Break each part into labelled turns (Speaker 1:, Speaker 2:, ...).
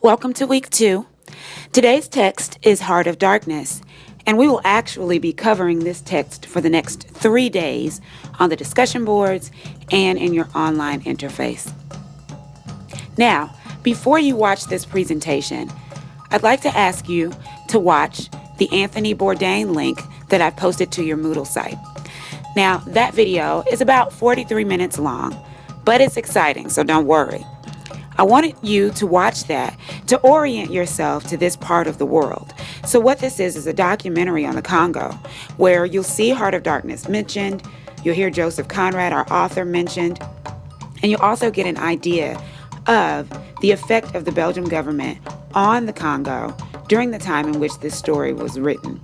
Speaker 1: Welcome to week 2. Today's text is Heart of Darkness, and we will actually be covering this text for the next 3 days on the discussion boards and in your online interface. Now, before you watch this presentation, I'd like to ask you to watch the Anthony Bourdain link that I've posted to your Moodle site. Now, that video is about 43 minutes long, but it's exciting, so don't worry. I wanted you to watch that to orient yourself to this part of the world. So what this is a documentary on the Congo where you'll see Heart of Darkness mentioned, you'll hear Joseph Conrad, our author, mentioned, and you'll also get an idea of the effect of the Belgian government on the Congo during the time in which this story was written.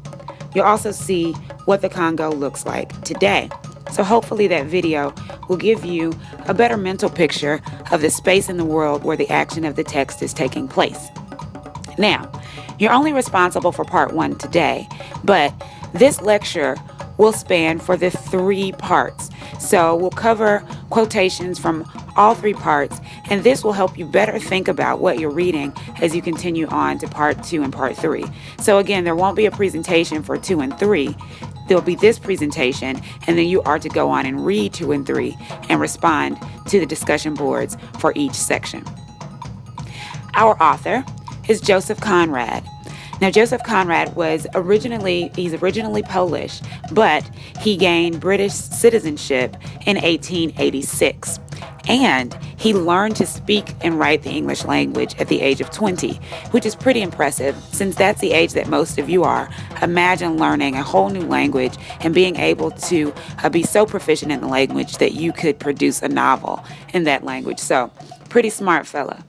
Speaker 1: You'll also see what the Congo looks like today. So hopefully that video will give you a better mental picture of the space in the world where the action of the text is taking place. Now, you're only responsible for part 1 today, but this lecture will span for the 3 parts. So we'll cover quotations from all 3 parts, and this will help you better think about what you're reading as you continue on to part 2 and part 3. So again, there won't be a presentation for 2 and 3. There'll be this presentation, and then you are to go on and read 2 and 3 and respond to the discussion boards for each section. Our author is Joseph Conrad. Now, Joseph Conrad he's originally Polish, but he gained British citizenship in 1886. And he learned to speak and write the English language at the age of 20, which is pretty impressive since that's the age that most of you are. Imagine learning a whole new language and being able to be so proficient in the language that you could produce a novel in that language. So, pretty smart fella.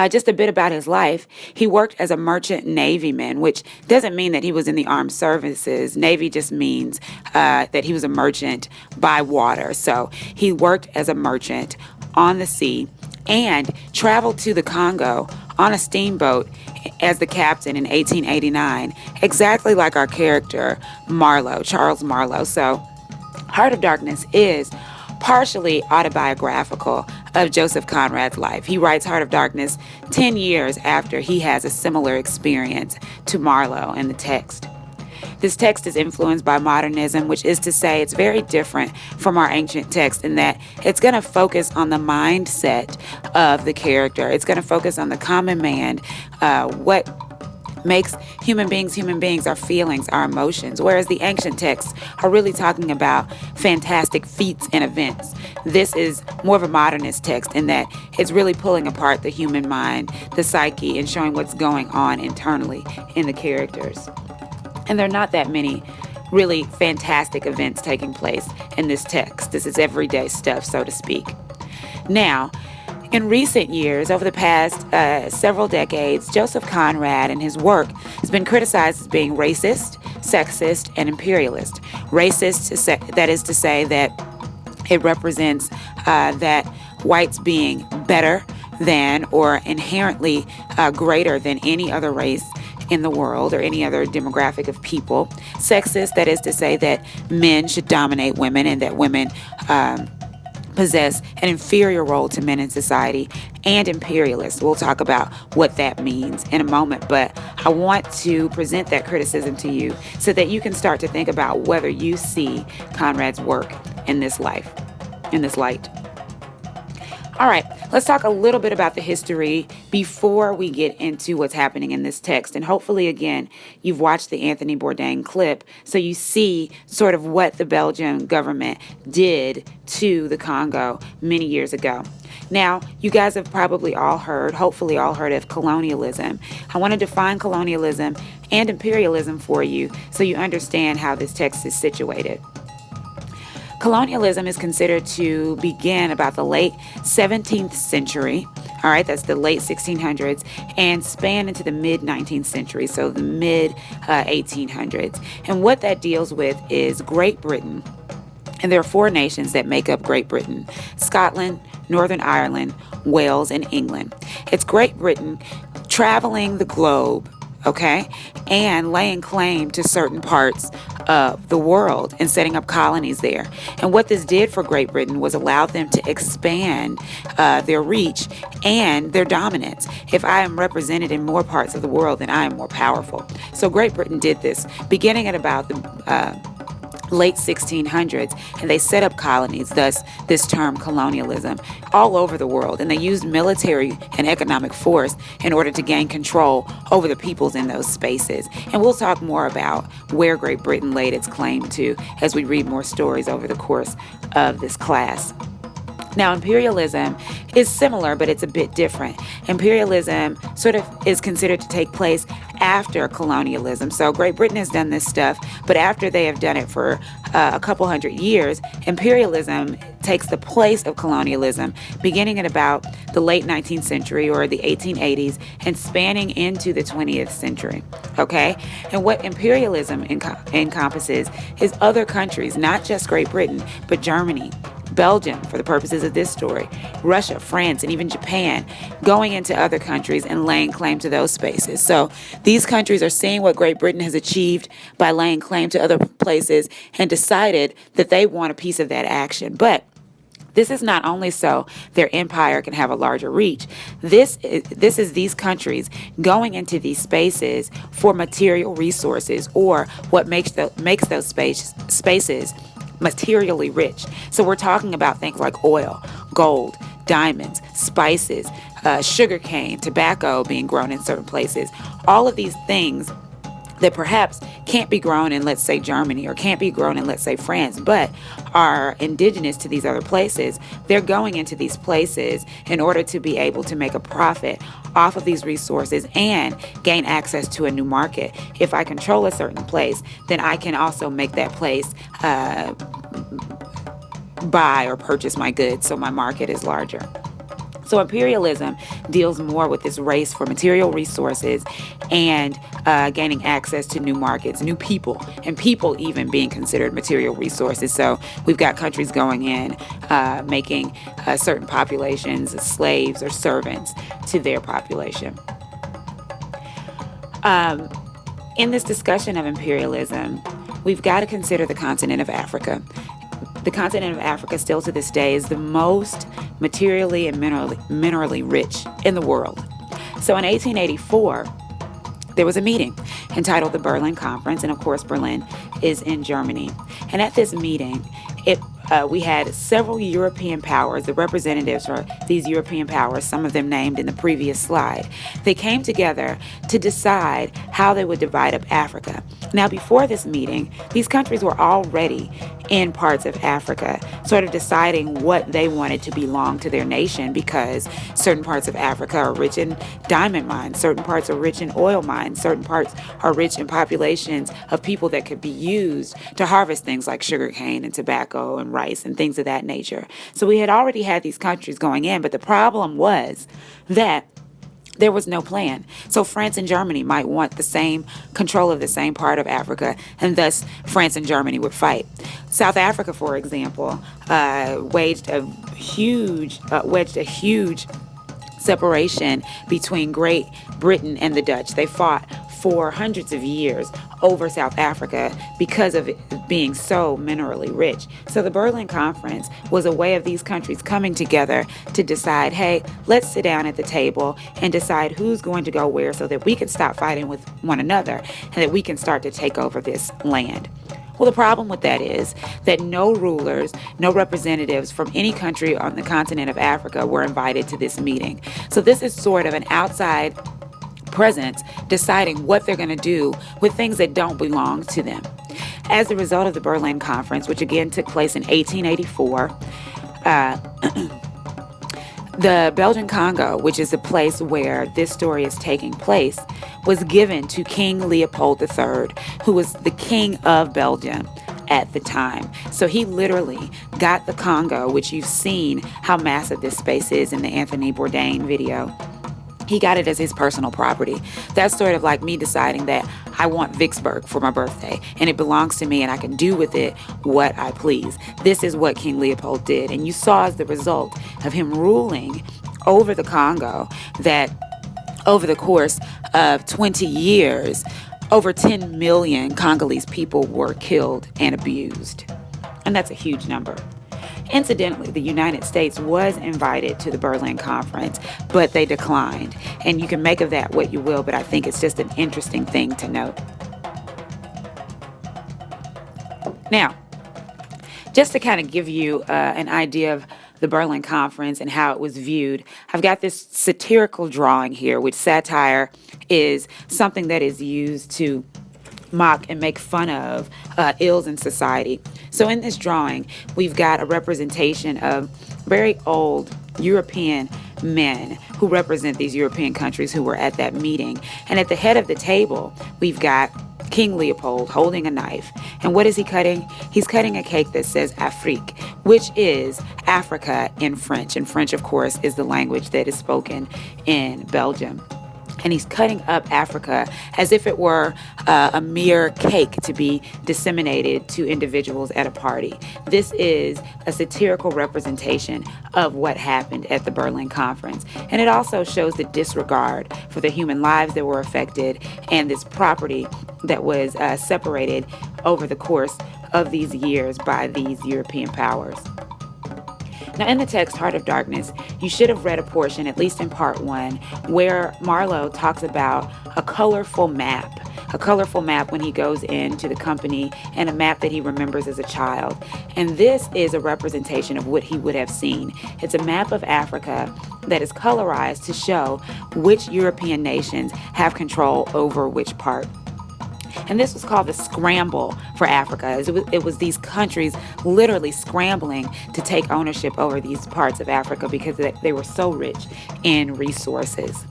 Speaker 1: Just a bit about his life. He worked as a merchant navyman, which doesn't mean that he was in the armed services. Navy just means that he was a merchant by water. So he worked as a merchant on the sea and traveled to the Congo on a steamboat as the captain in 1889, exactly like our character, Marlowe, Charles Marlowe. So Heart of Darkness is partially autobiographical of Joseph Conrad's life. He writes Heart of Darkness 10 years after he has a similar experience to Marlowe in the text. This text is influenced by modernism, which is to say it's very different from our ancient text in that it's going to focus on the mindset of the character. It's going to focus on the common man, what makes human beings, our feelings, our emotions, whereas the ancient texts are really talking about fantastic feats and events. This is more of a modernist text in that it's really pulling apart the human mind, the psyche, and showing what's going on internally in the characters. And there are not that many really fantastic events taking place in this text. This is everyday stuff, so to speak. Now, in recent years, over the past several decades, Joseph Conrad and his work has been criticized as being racist, sexist, and imperialist. Racist, that is to say that it represents that whites being better than or inherently greater than any other race in the world or any other demographic of people. Sexist, that is to say that men should dominate women and that women possess an inferior role to men in society, and imperialist. We'll talk about what that means in a moment, but I want to present that criticism to you so that you can start to think about whether you see Conrad's work in this light. All right, let's talk a little bit about the history before we get into what's happening in this text. And hopefully, again, you've watched the Anthony Bourdain clip so you see sort of what the Belgian government did to the Congo many years ago. Now, you guys have probably hopefully all heard of colonialism. I want to define colonialism and imperialism for you so you understand how this text is situated. Colonialism is considered to begin about the late 17th century. All right, that's the late 1600s, and span into the mid 19th century, so the mid 1800s. And what that deals with is Great Britain. And there are 4 nations that make up Great Britain: Scotland, Northern Ireland, Wales, and England. It's Great Britain traveling the globe, okay, and laying claim to certain parts of the world and setting up colonies there. And what this did for Great Britain was allow them to expand their reach and their dominance. If I am represented in more parts of the world, then I am more powerful. So Great Britain did this beginning at about the late 1600s, and they set up colonies, thus this term colonialism, all over the world. And they used military and economic force in order to gain control over the peoples in those spaces. And we'll talk more about where Great Britain laid its claim to as we read more stories over the course of this class. Now, imperialism is similar, but it's a bit different. Imperialism sort of is considered to take place after colonialism. So Great Britain has done this stuff, but after they have done it for a couple hundred years, imperialism takes the place of colonialism, beginning at about the late 19th century or the 1880s and spanning into the 20th century. Okay? And what imperialism encompasses is other countries, not just Great Britain, but Germany, Belgium, for the purposes of this story, Russia, France, and even Japan, going into other countries and laying claim to those spaces. So these countries are seeing what Great Britain has achieved by laying claim to other places and decided that they want a piece of that action. But this is not only so their empire can have a larger reach. This is these countries going into these spaces for material resources, or what makes those spaces materially rich. So we're talking about things like oil, gold, diamonds, spices, sugarcane, tobacco being grown in certain places. All of these things that perhaps can't be grown in, let's say, Germany, or can't be grown in, let's say, France, but are indigenous to these other places. They're going into these places in order to be able to make a profit off of these resources and gain access to a new market. If I control a certain place, then I can also make that place buy or purchase my goods, so my market is larger. So imperialism deals more with this race for material resources and gaining access to new markets, new people, and people even being considered material resources. So we've got countries going in, making certain populations slaves or servants to their population. In this discussion of imperialism, we've got to consider the continent of Africa. The continent of Africa still to this day is the most materially and minerally rich in the world. So in 1884, there was a meeting entitled the Berlin Conference, and of course Berlin is in Germany. And at this meeting, we had several European powers, the representatives for these European powers, some of them named in the previous slide. They came together to decide how they would divide up Africa. Now, before this meeting, these countries were already in parts of Africa, sort of deciding what they wanted to belong to their nation, because certain parts of Africa are rich in diamond mines, certain parts are rich in oil mines, certain parts are rich in populations of people that could be used to harvest things like sugarcane and tobacco and rice and things of that nature. So we had already had these countries going in, but the problem was that there was no plan. So France and Germany might want the same control of the same part of Africa, and thus France and Germany would fight. South Africa, for example, wedged a huge separation between Great Britain and the Dutch. They fought for hundreds of years over South Africa because of it being so minerally rich. So the Berlin Conference was a way of these countries coming together to decide, hey, let's sit down at the table and decide who's going to go where so that we can stop fighting with one another and that we can start to take over this land. Well, the problem with that is that no rulers, no representatives from any country on the continent of Africa were invited to this meeting. So this is sort of an outside presence deciding what they're going to do with things that don't belong to them. As a result of the Berlin Conference, which again took place in 1884, the Belgian Congo, which is the place where this story is taking place, was given to King Leopold III, who was the king of Belgium at the time. So he literally got the Congo, which you've seen how massive this space is in the Anthony Bourdain video. He got it as his personal property. That's sort of like me deciding that I want Vicksburg for my birthday and it belongs to me and I can do with it what I please. This is what King Leopold did. And you saw as the result of him ruling over the Congo that over the course of 20 years, over 10 million Congolese people were killed and abused. And that's a huge number. Incidentally, the United States was invited to the Berlin Conference, but they declined. And you can make of that what you will, but I think it's just an interesting thing to note. Now, just to kind of give you an idea of the Berlin Conference and how it was viewed, I've got this satirical drawing here, which satire is something that is used to mock and make fun of ills in society. So in this drawing, we've got a representation of very old European men who represent these European countries who were at that meeting. And at the head of the table, we've got King Leopold holding a knife. And what is he cutting? He's cutting a cake that says Afrique, which is Africa in French. And French, of course, is the language that is spoken in Belgium. And he's cutting up Africa as if it were a mere cake to be disseminated to individuals at a party. This is a satirical representation of what happened at the Berlin Conference. And it also shows the disregard for the human lives that were affected and this property that was separated over the course of these years by these European powers. Now, in the text, Heart of Darkness, you should have read a portion, at least in part 1, where Marlowe talks about a colorful map when he goes into the company, and a map that he remembers as a child. And this is a representation of what he would have seen. It's a map of Africa that is colorized to show which European nations have control over which part. And this was called the scramble for Africa. It was these countries literally scrambling to take ownership over these parts of Africa because they were so rich in resources.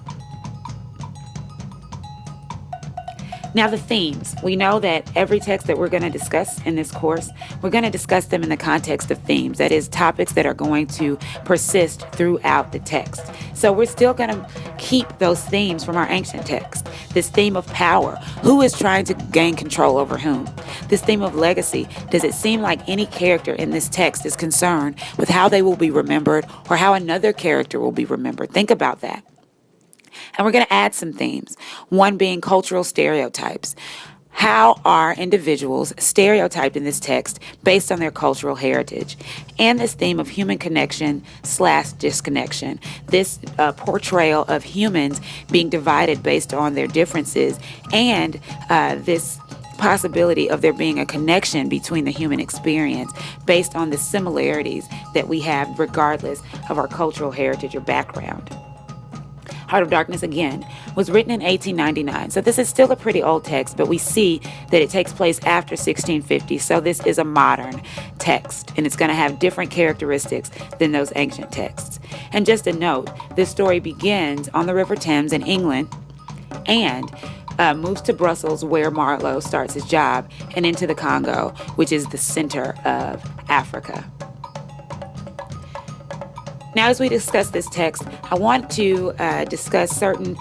Speaker 1: Now, the themes. We know that every text that we're going to discuss in this course, we're going to discuss them in the context of themes. That is, topics that are going to persist throughout the text. So we're still going to keep those themes from our ancient text. This theme of power. Who is trying to gain control over whom? This theme of legacy. Does it seem like any character in this text is concerned with how they will be remembered or how another character will be remembered? Think about that. And we're going to add some themes, one being cultural stereotypes. How are individuals stereotyped in this text based on their cultural heritage? And this theme of human connection / disconnection. This portrayal of humans being divided based on their differences, and this possibility of there being a connection between the human experience based on the similarities that we have regardless of our cultural heritage or background. Heart of Darkness, again, was written in 1899. So this is still a pretty old text, but we see that it takes place after 1650. So this is a modern text, and it's going to have different characteristics than those ancient texts. And just a note, this story begins on the River Thames in England and moves to Brussels, where Marlowe starts his job, and into the Congo, which is the center of Africa. Now, as we discuss this text, I want to discuss certain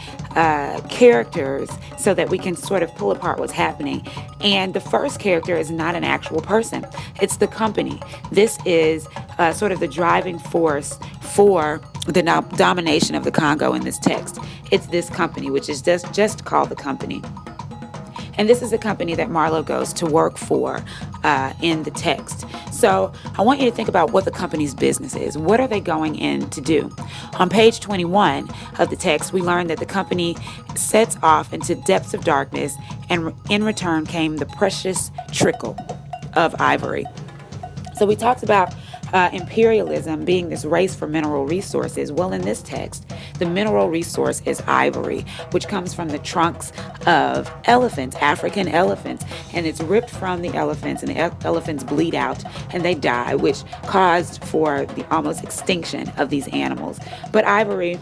Speaker 1: characters so that we can sort of pull apart what's happening. And the first character is not an actual person. It's the company. This is sort of the driving force for the domination of the Congo in this text. It's this company, which is just called the company. And this is a company that Marlowe goes to work for in the text. So I want you to think about what the company's business is. What are they going in to do? On page 21 of the text, we learn that the company sets off into depths of darkness, and in return came the precious trickle of ivory. So we talked about imperialism being this race for mineral resources. Well, in this text, the mineral resource is ivory, which comes from the trunks of elephants, African elephants, and it's ripped from the elephants, and the elephants bleed out and they die, which caused for the almost extinction of these animals. But ivory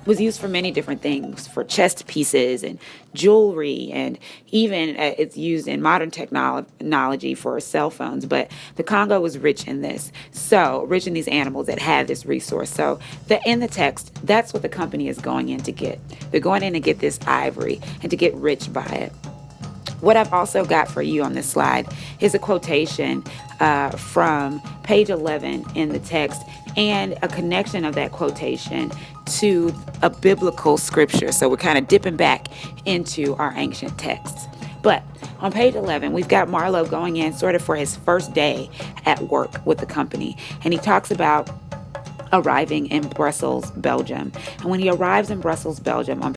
Speaker 1: was used for many different things, for chest pieces and jewelry, and even it's used in modern technology for cell phones. But the Congo was rich in this, so rich in these animals that had this resource. So in the text, that's what the company is going in to get. They're going in to get this ivory and to get rich by it. What I've also got for you on this slide is a quotation from page 11 in the text, and a connection of that quotation to a biblical scripture. So we're kind of dipping back into our ancient texts. But on page 11, we've got Marlo going in sort of for his first day at work with the company. And he talks about arriving in Brussels, Belgium. And when he arrives in Brussels, Belgium on